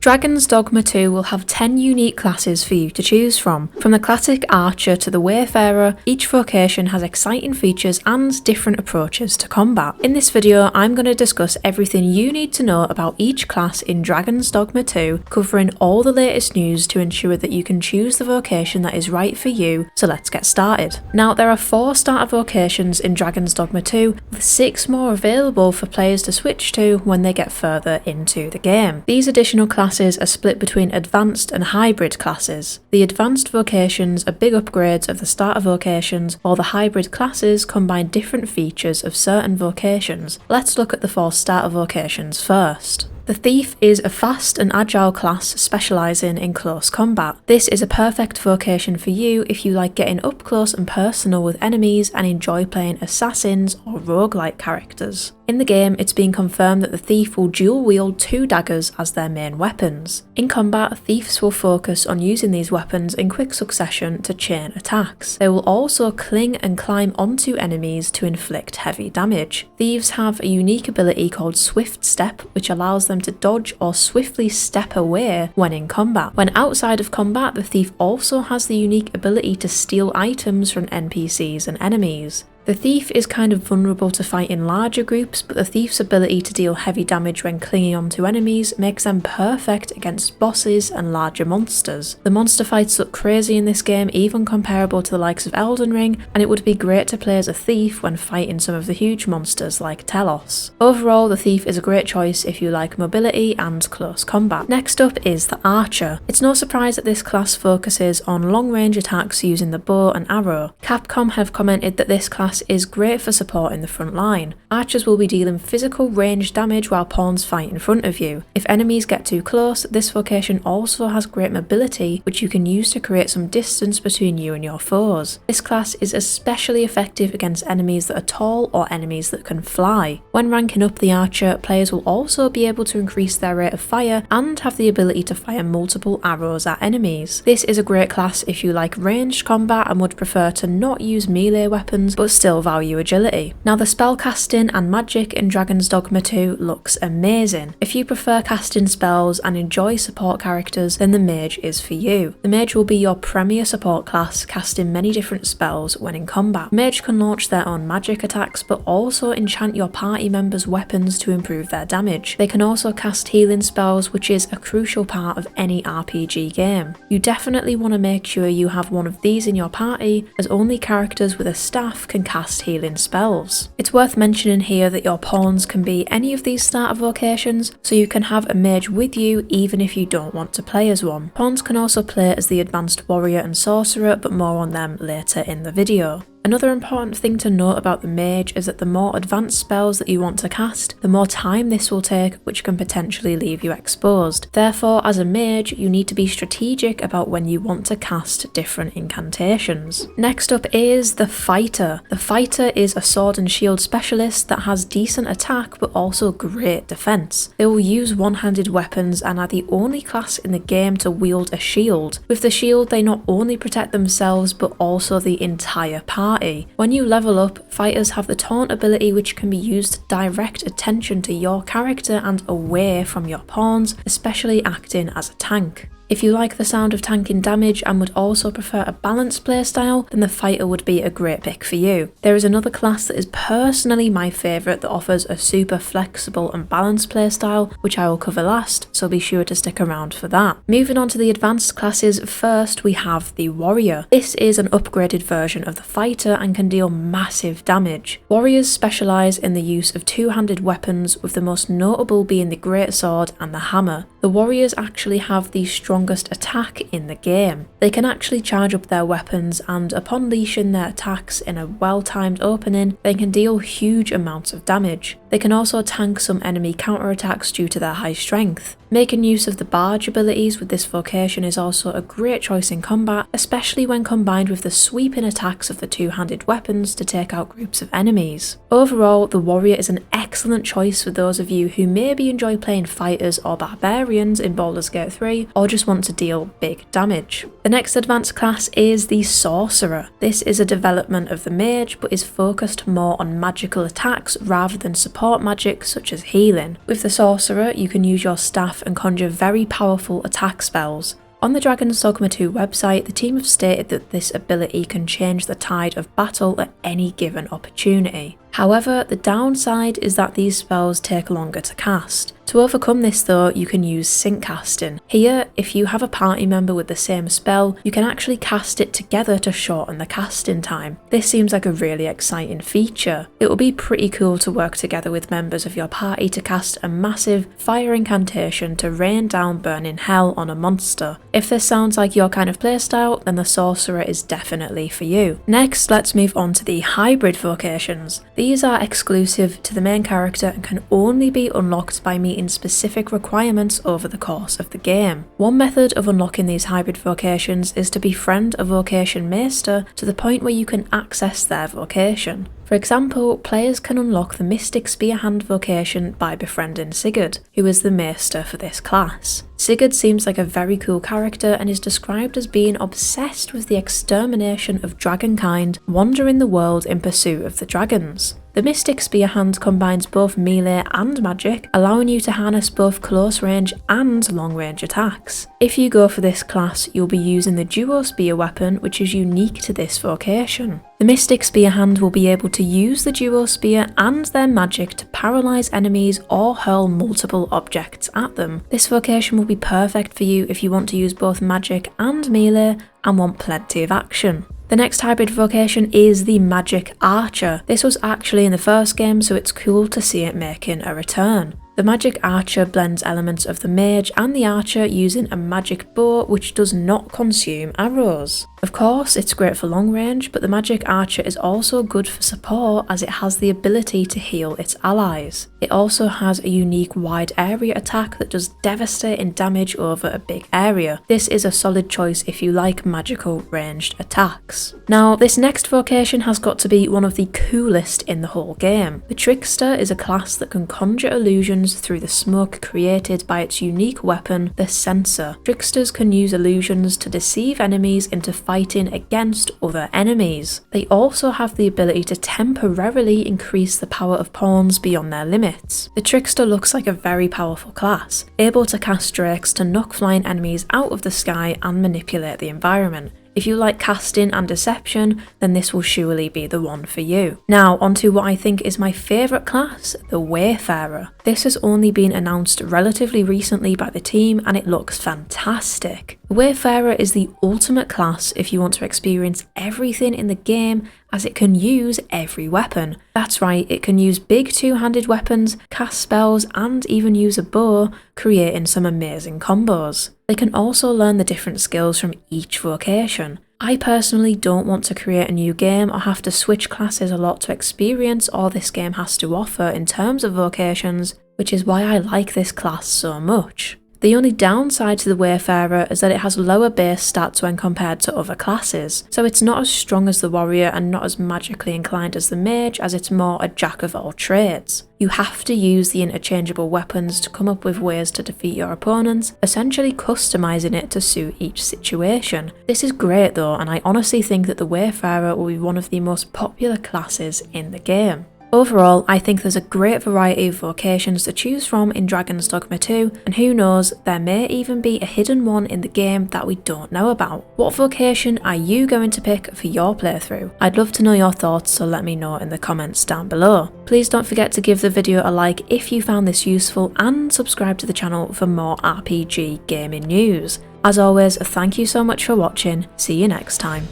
Dragon's Dogma 2 will have 10 unique classes for you to choose from the classic Archer to the Wayfarer. Each vocation has exciting features and different approaches to combat. In this video, I'm going to discuss everything you need to know about each class in Dragon's Dogma 2, covering all the latest news to ensure that you can choose the vocation that is right for you, so let's get started. Now, there are 4 starter vocations in Dragon's Dogma 2, with 6 more available for players to switch to when they get further into the game. These additional classes are split between advanced and hybrid classes. The advanced vocations are big upgrades of the starter vocations, while the hybrid classes combine different features of certain vocations. Let's look at the 4 starter vocations first. The Thief is a fast and agile class specialising in close combat. This is a perfect vocation for you if you like getting up close and personal with enemies and enjoy playing assassins or roguelike characters. In the game, it's been confirmed that the Thief will dual wield 2 daggers as their main weapons. In combat, thieves will focus on using these weapons in quick succession to chain attacks. They will also cling and climb onto enemies to inflict heavy damage. Thieves have a unique ability called Swift Step, which allows them to dodge or swiftly step away when in combat. When outside of combat, the Thief also has the unique ability to steal items from NPCs and enemies. The Thief is kind of vulnerable to fight in larger groups, but the Thief's ability to deal heavy damage when clinging onto enemies makes them perfect against bosses and larger monsters. The monster fights look crazy in this game, even comparable to the likes of Elden Ring, and it would be great to play as a Thief when fighting some of the huge monsters like Telos. Overall, the Thief is a great choice if you like mobility and close combat. Next up is the Archer. It's no surprise that this class focuses on long-range attacks using the bow and arrow. Capcom have commented that this class is great for supporting the front line. Archers will be dealing physical range damage while pawns fight in front of you. If enemies get too close, this vocation also has great mobility, which you can use to create some distance between you and your foes. This class is especially effective against enemies that are tall or enemies that can fly. When ranking up the Archer, players will also be able to increase their rate of fire and have the ability to fire multiple arrows at enemies. This is a great class if you like ranged combat and would prefer to not use melee weapons but still value agility. Now, the spell casting and magic in Dragon's Dogma 2 looks amazing. If you prefer casting spells and enjoy support characters, then the Mage is for you. The Mage will be your premier support class, casting many different spells when in combat. Mage can launch their own magic attacks, but also enchant your party members' weapons to improve their damage. They can also cast healing spells, which is a crucial part of any RPG game. You definitely want to make sure you have one of these in your party, as only characters with a staff can cast healing spells. It's worth mentioning here that your pawns can be any of these starter vocations, so you can have a mage with you even if you don't want to play as one. Pawns can also play as the advanced warrior and sorcerer, but more on them later in the video. Another important thing to note about the Mage is that the more advanced spells that you want to cast, the more time this will take, which can potentially leave you exposed. Therefore, as a Mage, you need to be strategic about when you want to cast different incantations. Next up is the Fighter. The Fighter is a sword and shield specialist that has decent attack but also great defense. They will use one-handed weapons and are the only class in the game to wield a shield. With the shield, they not only protect themselves but also the entire party. When you level up, fighters have the taunt ability, which can be used to direct attention to your character and away from your pawns, especially acting as a tank. If you like the sound of tanking damage and would also prefer a balanced playstyle, then the Fighter would be a great pick for you. There is another class that is personally my favourite that offers a super flexible and balanced playstyle, which I will cover last, so be sure to stick around for that. Moving on to the advanced classes, first we have the Warrior. This is an upgraded version of the Fighter and can deal massive damage. Warriors specialise in the use of two-handed weapons, with the most notable being the greatsword and the hammer. The Warriors actually have the strongest attack in the game. They can actually charge up their weapons, and upon unleashing their attacks in a well-timed opening, they can deal huge amounts of damage. They can also tank some enemy counterattacks due to their high strength. Making use of the barge abilities with this vocation is also a great choice in combat, especially when combined with the sweeping attacks of the two-handed weapons to take out groups of enemies. Overall, the Warrior is an excellent choice for those of you who maybe enjoy playing fighters or barbarians in Baldur's Gate 3, or just want to deal big damage. The next advanced class is the Sorcerer. This is a development of the Mage, but is focused more on magical attacks rather than support magic such as healing. With the Sorcerer, you can use your staff stuff and conjure very powerful attack spells. On the Dragon's Dogma 2 website, the team have stated that this ability can change the tide of battle at any given opportunity. However, the downside is that these spells take longer to cast. To overcome this though, you can use sync casting. Here, if you have a party member with the same spell, you can actually cast it together to shorten the casting time. This seems like a really exciting feature. It will be pretty cool to work together with members of your party to cast a massive fire incantation to rain down burning hell on a monster. If this sounds like your kind of playstyle, then the Sorcerer is definitely for you. Next, let's move on to the hybrid vocations. These are exclusive to the main character and can only be unlocked by meeting specific requirements over the course of the game. One method of unlocking these hybrid vocations is to befriend a vocation maester to the point where you can access their vocation. For example, players can unlock the Mystic Spearhand vocation by befriending Sigurd, who is the maester for this class. Sigurd seems like a very cool character and is described as being obsessed with the extermination of dragonkind, wandering the world in pursuit of the dragons. The Mystic Spearhand combines both melee and magic, allowing you to harness both close range and long range attacks. If you go for this class, you'll be using the duo spear weapon, which is unique to this vocation. The Mystic Spearhand will be able to use the duo spear and their magic to paralyze enemies or hurl multiple objects at them. This vocation will be perfect for you if you want to use both magic and melee and want plenty of action. The next hybrid vocation is the Magick Archer. This was actually in the first game, so it's cool to see it making a return. The Magick Archer blends elements of the Mage and the Archer using a magic bow which does not consume arrows. Of course, it's great for long range, but the Magick Archer is also good for support as it has the ability to heal its allies. It also has a unique wide area attack that does devastating damage over a big area. This is a solid choice if you like magical ranged attacks. Now, this next vocation has got to be one of the coolest in the whole game. The Trickster is a class that can conjure illusions through the smoke created by its unique weapon, the Censer. Tricksters can use illusions to deceive enemies into fighting against other enemies. They also have the ability to temporarily increase the power of pawns beyond their limits. The Trickster looks like a very powerful class, able to cast drakes to knock flying enemies out of the sky and manipulate the environment. If you like casting and deception, then this will surely be the one for you. Now, onto what I think is my favourite class, the Wayfarer. This has only been announced relatively recently by the team and it looks fantastic. The Wayfarer is the ultimate class if you want to experience everything in the game, as it can use every weapon. That's right, it can use big two-handed weapons, cast spells and even use a bow, creating some amazing combos. They can also learn the different skills from each vocation. I personally don't want to create a new game or have to switch classes a lot to experience all this game has to offer in terms of vocations, which is why I like this class so much. The only downside to the Wayfarer is that it has lower base stats when compared to other classes, so it's not as strong as the Warrior and not as magically inclined as the Mage, as it's more a jack of all trades. You have to use the interchangeable weapons to come up with ways to defeat your opponents, essentially customizing it to suit each situation. This is great though, and I honestly think that the Wayfarer will be one of the most popular classes in the game. Overall, I think there's a great variety of vocations to choose from in Dragon's Dogma 2, and who knows, there may even be a hidden one in the game that we don't know about. What vocation are you going to pick for your playthrough? I'd love to know your thoughts, so let me know in the comments down below. Please don't forget to give the video a like if you found this useful, and subscribe to the channel for more RPG gaming news. As always, thank you so much for watching, see you next time.